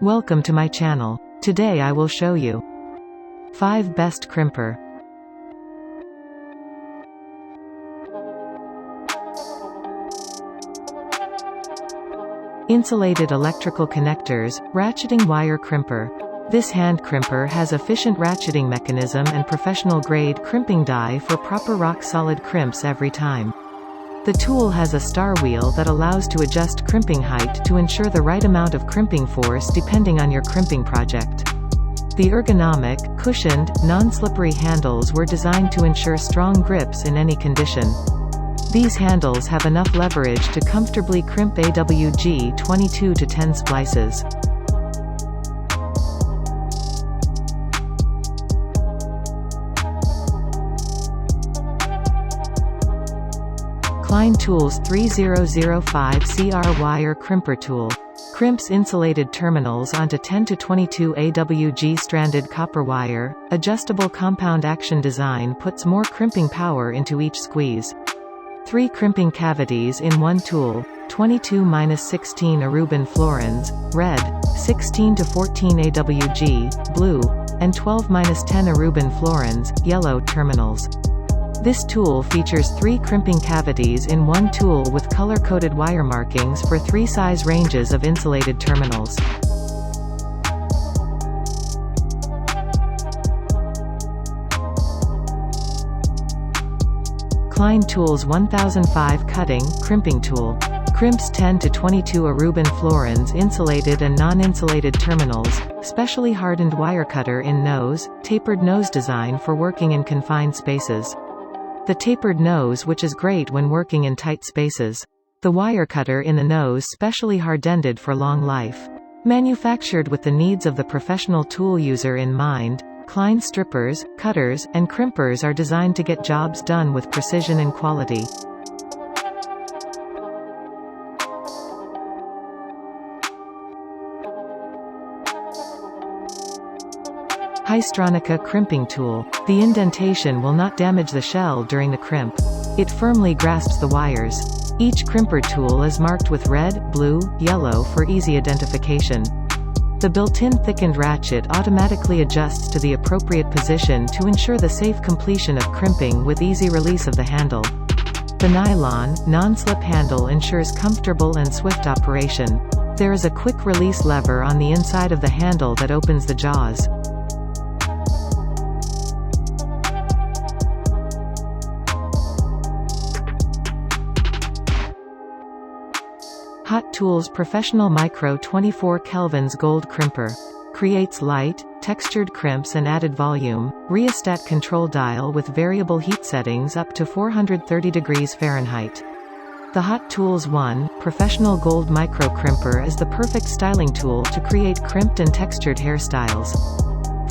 Welcome to my channel. Today I will show you 5 best crimper. Insulated electrical connectors, ratcheting wire crimper. This hand crimper has efficient ratcheting mechanism and professional grade crimping die for proper rock solid crimps every time. The tool has a star wheel that allows to adjust crimping height to ensure the right amount of crimping force depending on your crimping project. The ergonomic, cushioned, non-slippery handles were designed to ensure strong grips in any condition. These handles have enough leverage to comfortably crimp AWG 22 to 10 splices. Klein Tools 3005 CR Wire Crimper Tool. Crimps insulated terminals onto 10 to 22 AWG stranded copper wire. Adjustable compound action design puts more crimping power into each squeeze. 3 crimping cavities in one tool, 22-16 Aruban florins, red, 16 to 14 AWG, blue, and 12-10 Aruban florins, yellow terminals. This tool features 3 crimping cavities in one tool with color-coded wire markings for 3 size ranges of insulated terminals. Klein Tools 1005 Cutting, Crimping Tool. Crimps 10 to 22 Aruban florins insulated and non-insulated terminals, specially hardened wire cutter in nose, tapered nose design for working in confined spaces. The tapered nose which is great when working in tight spaces. The wire cutter in the nose specially hardened for long life. Manufactured with the needs of the professional tool user in mind, Klein strippers, cutters, and crimpers are designed to get jobs done with precision and quality. Hystronica Crimping Tool. The indentation will not damage the shell during the crimp. It firmly grasps the wires. Each crimper tool is marked with red, blue, yellow for easy identification. The built-in thickened ratchet automatically adjusts to the appropriate position to ensure the safe completion of crimping with easy release of the handle. The nylon, non-slip handle ensures comfortable and swift operation. There is a quick release lever on the inside of the handle that opens the jaws. Hot Tools Professional Micro 24 Kelvins Gold Crimper. Creates light, textured crimps and added volume. Rheostat control dial with variable heat settings up to 430 degrees Fahrenheit. The Hot Tools 1 Professional Gold Micro Crimper is the perfect styling tool to create crimped and textured hairstyles.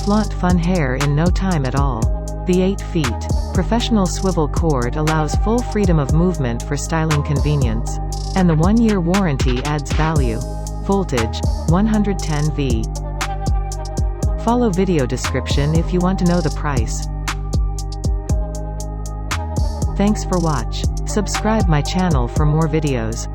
Flaunt fun hair in no time at all. The 8 feet Professional Swivel Cord allows full freedom of movement for styling convenience. And the 1-year warranty adds value. Voltage, 110 V. Follow video description if you want to know the price. Thanks for watch. Subscribe my channel for more videos.